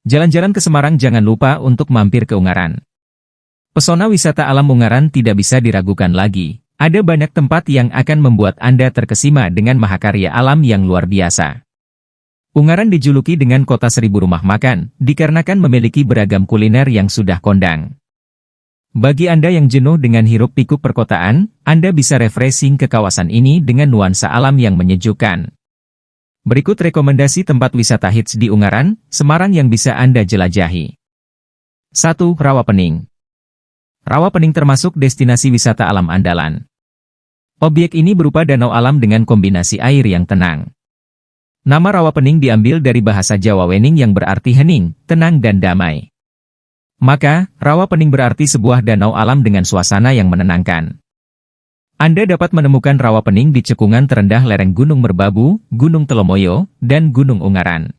Jalan-jalan ke Semarang jangan lupa untuk mampir ke Ungaran. Pesona wisata alam Ungaran tidak bisa diragukan lagi. Ada banyak tempat yang akan membuat Anda terkesima dengan mahakarya alam yang luar biasa. Ungaran dijuluki dengan kota seribu rumah makan, dikarenakan memiliki beragam kuliner yang sudah kondang. Bagi Anda yang jenuh dengan hiruk-pikuk perkotaan, Anda bisa refreshing ke kawasan ini dengan nuansa alam yang menyejukkan. Berikut rekomendasi tempat wisata hits di Ungaran, Semarang yang bisa Anda jelajahi. 1. Rawapening. Rawapening termasuk destinasi wisata alam andalan. Objek ini berupa danau alam dengan kombinasi air yang tenang. Nama Rawapening diambil dari bahasa Jawa wening yang berarti hening, tenang dan damai. Maka, Rawapening berarti sebuah danau alam dengan suasana yang menenangkan. Anda dapat menemukan Rawapening di cekungan terendah lereng Gunung Merbabu, Gunung Telomoyo, dan Gunung Ungaran.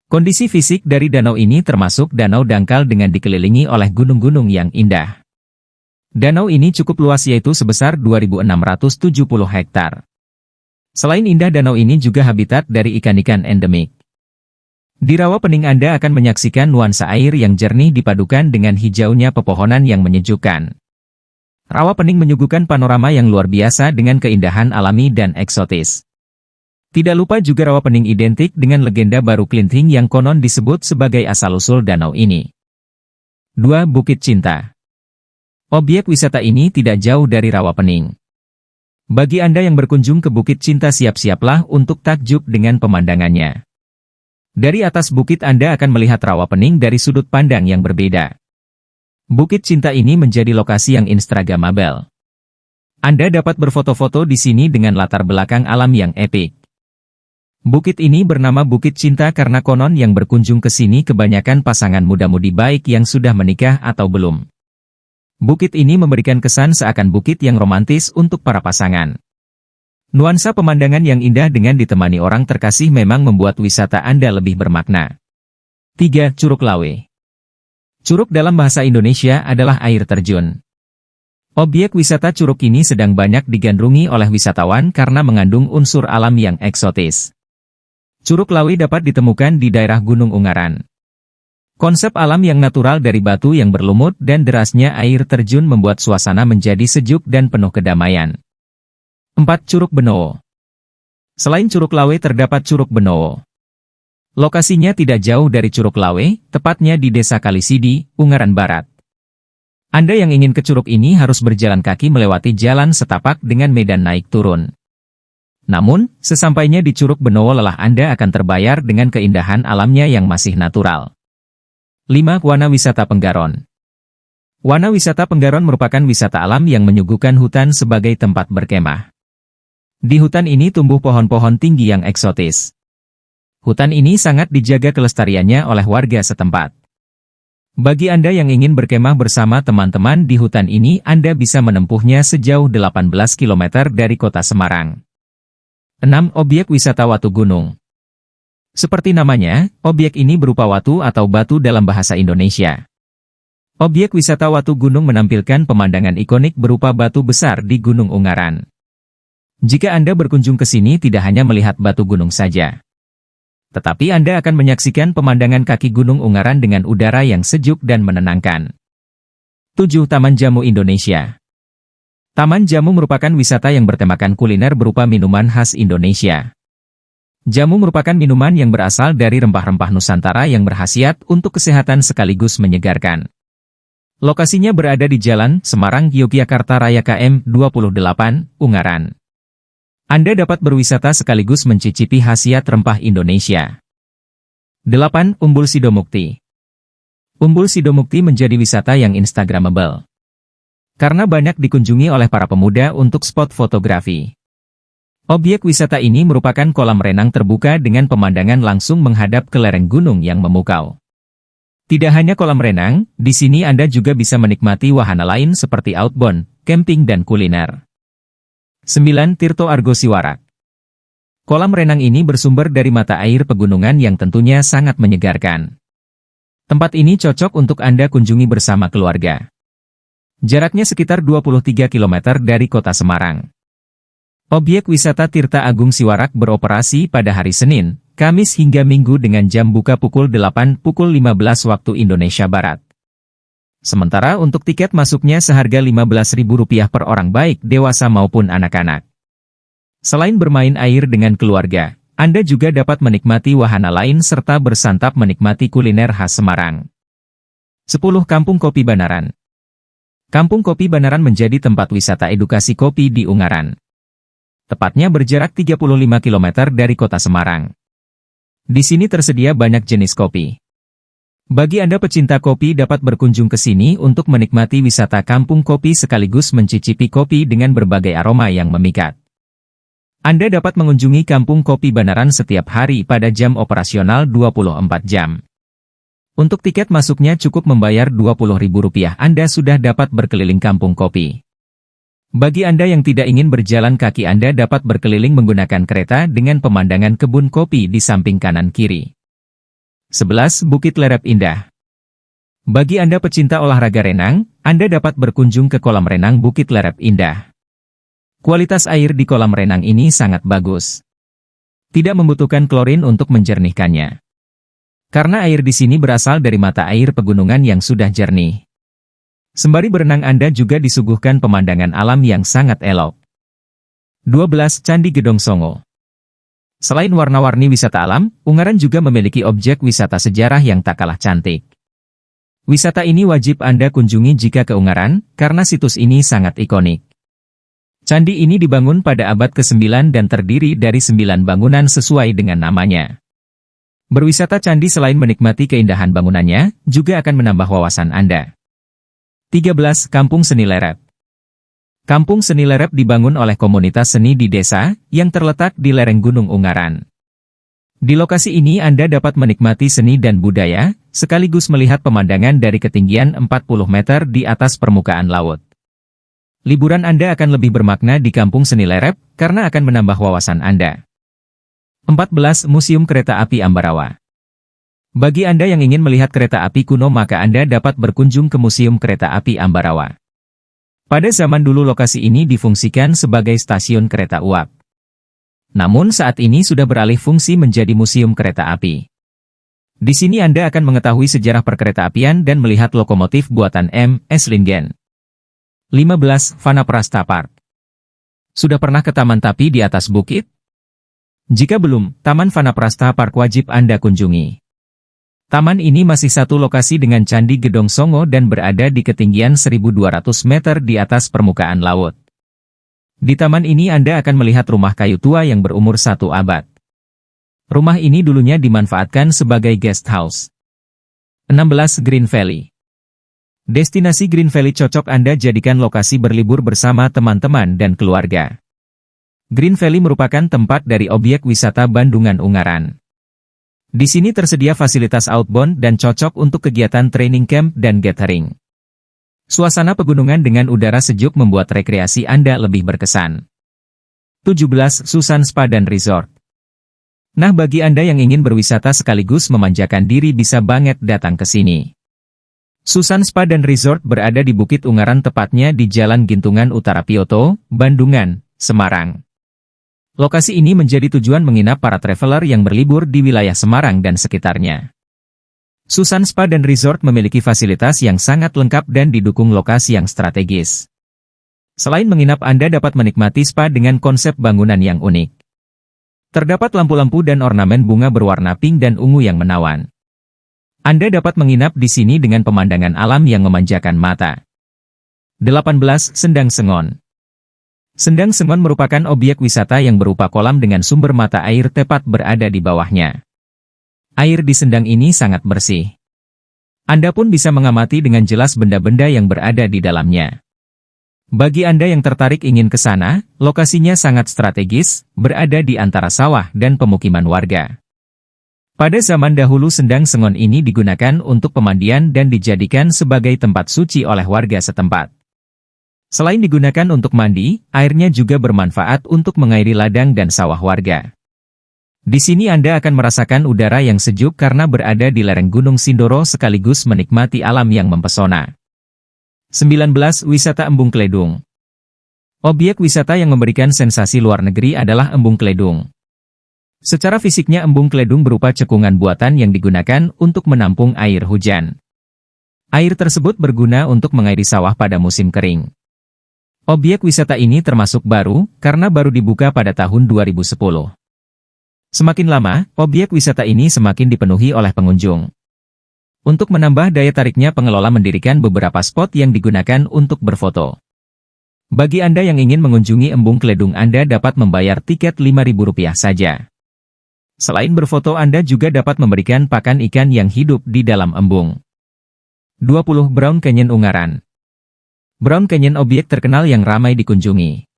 Kondisi fisik dari danau ini termasuk danau dangkal dengan dikelilingi oleh gunung-gunung yang indah. Danau ini cukup luas yaitu sebesar 2.670 hektar. Selain indah, danau ini juga habitat dari ikan-ikan endemik. Di Rawapening Anda akan menyaksikan nuansa air yang jernih dipadukan dengan hijaunya pepohonan yang menyejukkan. Rawapening menyuguhkan panorama yang luar biasa dengan keindahan alami dan eksotis. Tidak lupa juga Rawapening identik dengan legenda Baru Klinting yang konon disebut sebagai asal-usul danau ini. 2. Bukit Cinta. Objek wisata ini tidak jauh dari Rawapening. Bagi Anda yang berkunjung ke Bukit Cinta, siap-siaplah untuk takjub dengan pemandangannya. Dari atas bukit Anda akan melihat Rawapening dari sudut pandang yang berbeda. Bukit Cinta ini menjadi lokasi yang instagramable. Anda dapat berfoto-foto di sini dengan latar belakang alam yang epik. Bukit ini bernama Bukit Cinta karena konon yang berkunjung ke sini kebanyakan pasangan muda-mudi baik yang sudah menikah atau belum. Bukit ini memberikan kesan seakan bukit yang romantis untuk para pasangan. Nuansa pemandangan yang indah dengan ditemani orang terkasih memang membuat wisata Anda lebih bermakna. 3. Curug Lawe. Curug dalam bahasa Indonesia adalah air terjun. Objek wisata curug ini sedang banyak digandrungi oleh wisatawan karena mengandung unsur alam yang eksotis. Curug Lawe dapat ditemukan di daerah Gunung Ungaran. Konsep alam yang natural dari batu yang berlumut dan derasnya air terjun membuat suasana menjadi sejuk dan penuh kedamaian. 4. Curug Benowo. Selain Curug Lawe terdapat Curug Benowo. Lokasinya tidak jauh dari Curug Lawe, tepatnya di Desa Kalisidi, Ungaran Barat. Anda yang ingin ke curug ini harus berjalan kaki melewati jalan setapak dengan medan naik turun. Namun, sesampainya di Curug Benowo lelah Anda akan terbayar dengan keindahan alamnya yang masih natural. 5. Wana Wisata Penggaron. Wana Wisata Penggaron merupakan wisata alam yang menyuguhkan hutan sebagai tempat berkemah. Di hutan ini tumbuh pohon-pohon tinggi yang eksotis. Hutan ini sangat dijaga kelestariannya oleh warga setempat. Bagi Anda yang ingin berkemah bersama teman-teman di hutan ini, Anda bisa menempuhnya sejauh 18 km dari kota Semarang. 6. Objek wisata Watu Gunung. Seperti namanya, objek ini berupa watu atau batu dalam bahasa Indonesia. Objek wisata Watu Gunung menampilkan pemandangan ikonik berupa batu besar di Gunung Ungaran. Jika Anda berkunjung ke sini tidak hanya melihat batu gunung saja, tetapi Anda akan menyaksikan pemandangan kaki Gunung Ungaran dengan udara yang sejuk dan menenangkan. 7. Taman Jamu Indonesia. Taman Jamu merupakan wisata yang bertemakan kuliner berupa minuman khas Indonesia. Jamu merupakan minuman yang berasal dari rempah-rempah Nusantara yang berkhasiat untuk kesehatan sekaligus menyegarkan. Lokasinya berada di Jalan Semarang, Yogyakarta Raya KM 28, Ungaran. Anda dapat berwisata sekaligus mencicipi khasiat rempah Indonesia. 8. Umbul Sidomukti. Umbul Sidomukti menjadi wisata yang instagramable. Karena banyak dikunjungi oleh para pemuda untuk spot fotografi. Objek wisata ini merupakan kolam renang terbuka dengan pemandangan langsung menghadap ke lereng gunung yang memukau. Tidak hanya kolam renang, di sini Anda juga bisa menikmati wahana lain seperti outbound, camping dan kuliner. 9. Tirto Argo Siwarak. Kolam renang ini bersumber dari mata air pegunungan yang tentunya sangat menyegarkan. Tempat ini cocok untuk Anda kunjungi bersama keluarga. Jaraknya sekitar 23 km dari kota Semarang. Objek wisata Tirta Agung Siwarak beroperasi pada hari Senin, Kamis hingga Minggu dengan jam buka pukul 8 pukul 15 waktu Indonesia Barat. Sementara untuk tiket masuknya seharga Rp15.000 per orang baik dewasa maupun anak-anak. Selain bermain air dengan keluarga, Anda juga dapat menikmati wahana lain serta bersantap menikmati kuliner khas Semarang. 10 Kampung Kopi Banaran. Kampung Kopi Banaran menjadi tempat wisata edukasi kopi di Ungaran. Tepatnya berjarak 35 km dari kota Semarang. Di sini tersedia banyak jenis kopi. Bagi Anda pecinta kopi dapat berkunjung ke sini untuk menikmati wisata kampung kopi sekaligus mencicipi kopi dengan berbagai aroma yang memikat. Anda dapat mengunjungi Kampung Kopi Banaran setiap hari pada jam operasional 24 jam. Untuk tiket masuknya cukup membayar Rp20.000, Anda sudah dapat berkeliling kampung kopi. Bagi Anda yang tidak ingin berjalan kaki, Anda dapat berkeliling menggunakan kereta dengan pemandangan kebun kopi di samping kanan kiri. 11 Bukit Lerep Indah. Bagi Anda pecinta olahraga renang, Anda dapat berkunjung ke kolam renang Bukit Lerep Indah. Kualitas air di kolam renang ini sangat bagus. Tidak membutuhkan klorin untuk menjernihkannya. Karena air di sini berasal dari mata air pegunungan yang sudah jernih. Sembari berenang Anda juga disuguhkan pemandangan alam yang sangat elok. 12 Candi Gedong Songo. Selain warna-warni wisata alam, Ungaran juga memiliki objek wisata sejarah yang tak kalah cantik. Wisata ini wajib Anda kunjungi jika ke Ungaran, karena situs ini sangat ikonik. Candi ini dibangun pada abad ke-9 dan terdiri dari 9 bangunan sesuai dengan namanya. Berwisata candi selain menikmati keindahan bangunannya, juga akan menambah wawasan Anda. 13 Kampung Seni Lerep. Kampung Seni Lerep dibangun oleh komunitas seni di desa, yang terletak di lereng Gunung Ungaran. Di lokasi ini Anda dapat menikmati seni dan budaya, sekaligus melihat pemandangan dari ketinggian 40 meter di atas permukaan laut. Liburan Anda akan lebih bermakna di Kampung Seni Lerep, karena akan menambah wawasan Anda. 14 Museum Kereta Api Ambarawa. Bagi Anda yang ingin melihat kereta api kuno maka Anda dapat berkunjung ke Museum Kereta Api Ambarawa. Pada zaman dulu lokasi ini difungsikan sebagai stasiun kereta uap. Namun saat ini sudah beralih fungsi menjadi museum kereta api. Di sini Anda akan mengetahui sejarah perkeretaapian dan melihat lokomotif buatan M.S. Lingen. 15 Vanaprastha Park. Sudah pernah ke Taman Tapi di atas bukit? Jika belum, Taman Vanaprastha Park wajib Anda kunjungi. Taman ini masih satu lokasi dengan Candi Gedong Songo dan berada di ketinggian 1.200 meter di atas permukaan laut. Di taman ini Anda akan melihat rumah kayu tua yang berumur 1 abad. Rumah ini dulunya dimanfaatkan sebagai guest house. 16 Green Valley. Destinasi Green Valley cocok Anda jadikan lokasi berlibur bersama teman-teman dan keluarga. Green Valley merupakan tempat dari objek wisata Bandungan Ungaran. Di sini tersedia fasilitas outbound dan cocok untuk kegiatan training camp dan gathering. Suasana pegunungan dengan udara sejuk membuat rekreasi Anda lebih berkesan. 17 Susan Spa dan Resort. Nah bagi Anda yang ingin berwisata sekaligus memanjakan diri bisa banget datang ke sini. Susan Spa dan Resort berada di Bukit Ungaran tepatnya di Jalan Gintungan Utara Pioto, Bandungan, Semarang. Lokasi ini menjadi tujuan menginap para traveler yang berlibur di wilayah Semarang dan sekitarnya. Susan Spa dan Resort memiliki fasilitas yang sangat lengkap dan didukung lokasi yang strategis. Selain menginap Anda dapat menikmati spa dengan konsep bangunan yang unik. Terdapat lampu-lampu dan ornamen bunga berwarna pink dan ungu yang menawan. Anda dapat menginap di sini dengan pemandangan alam yang memanjakan mata. 18 Sendang Sengon. Sendang Sengon merupakan objek wisata yang berupa kolam dengan sumber mata air tepat berada di bawahnya. Air di sendang ini sangat bersih. Anda pun bisa mengamati dengan jelas benda-benda yang berada di dalamnya. Bagi Anda yang tertarik ingin ke sana, lokasinya sangat strategis, berada di antara sawah dan pemukiman warga. Pada zaman dahulu Sendang Sengon ini digunakan untuk pemandian dan dijadikan sebagai tempat suci oleh warga setempat. Selain digunakan untuk mandi, airnya juga bermanfaat untuk mengairi ladang dan sawah warga. Di sini Anda akan merasakan udara yang sejuk karena berada di lereng Gunung Sindoro sekaligus menikmati alam yang mempesona. 19 Wisata Embung Kledung. Objek wisata yang memberikan sensasi luar negeri adalah Embung Kledung. Secara fisiknya embung Kledung berupa cekungan buatan yang digunakan untuk menampung air hujan. Air tersebut berguna untuk mengairi sawah pada musim kering. Objek wisata ini termasuk baru, karena baru dibuka pada tahun 2010. Semakin lama, objek wisata ini semakin dipenuhi oleh pengunjung. Untuk menambah daya tariknya, pengelola mendirikan beberapa spot yang digunakan untuk berfoto. Bagi Anda yang ingin mengunjungi embung Kledung, Anda dapat membayar tiket Rp5.000 saja. Selain berfoto, Anda juga dapat memberikan pakan ikan yang hidup di dalam embung. 20. Brown Canyon Ungaran. Brown Canyon objek terkenal yang ramai dikunjungi.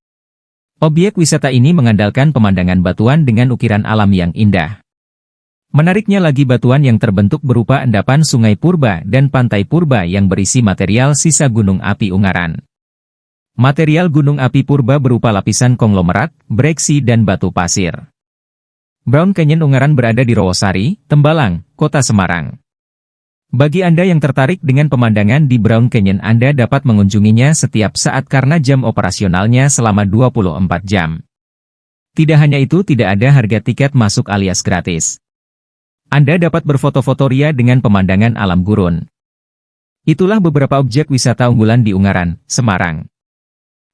Objek wisata ini mengandalkan pemandangan batuan dengan ukiran alam yang indah. Menariknya lagi, batuan yang terbentuk berupa endapan sungai purba dan pantai purba yang berisi material sisa gunung api Ungaran. Material gunung api purba berupa lapisan konglomerat, breksi dan batu pasir. Brown Canyon Ungaran berada di Rawasari, Tembalang, Kota Semarang. Bagi Anda yang tertarik dengan pemandangan di Brown Canyon, Anda dapat mengunjunginya setiap saat karena jam operasionalnya selama 24 jam. Tidak hanya itu, tidak ada harga tiket masuk alias gratis. Anda dapat berfoto-foto ria dengan pemandangan alam gurun. Itulah beberapa objek wisata unggulan di Ungaran, Semarang.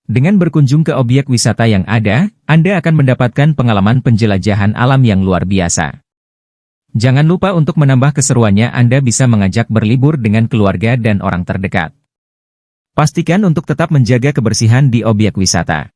Dengan berkunjung ke objek wisata yang ada, Anda akan mendapatkan pengalaman penjelajahan alam yang luar biasa. Jangan lupa untuk menambah keseruannya, Anda bisa mengajak berlibur dengan keluarga dan orang terdekat. Pastikan untuk tetap menjaga kebersihan di objek wisata.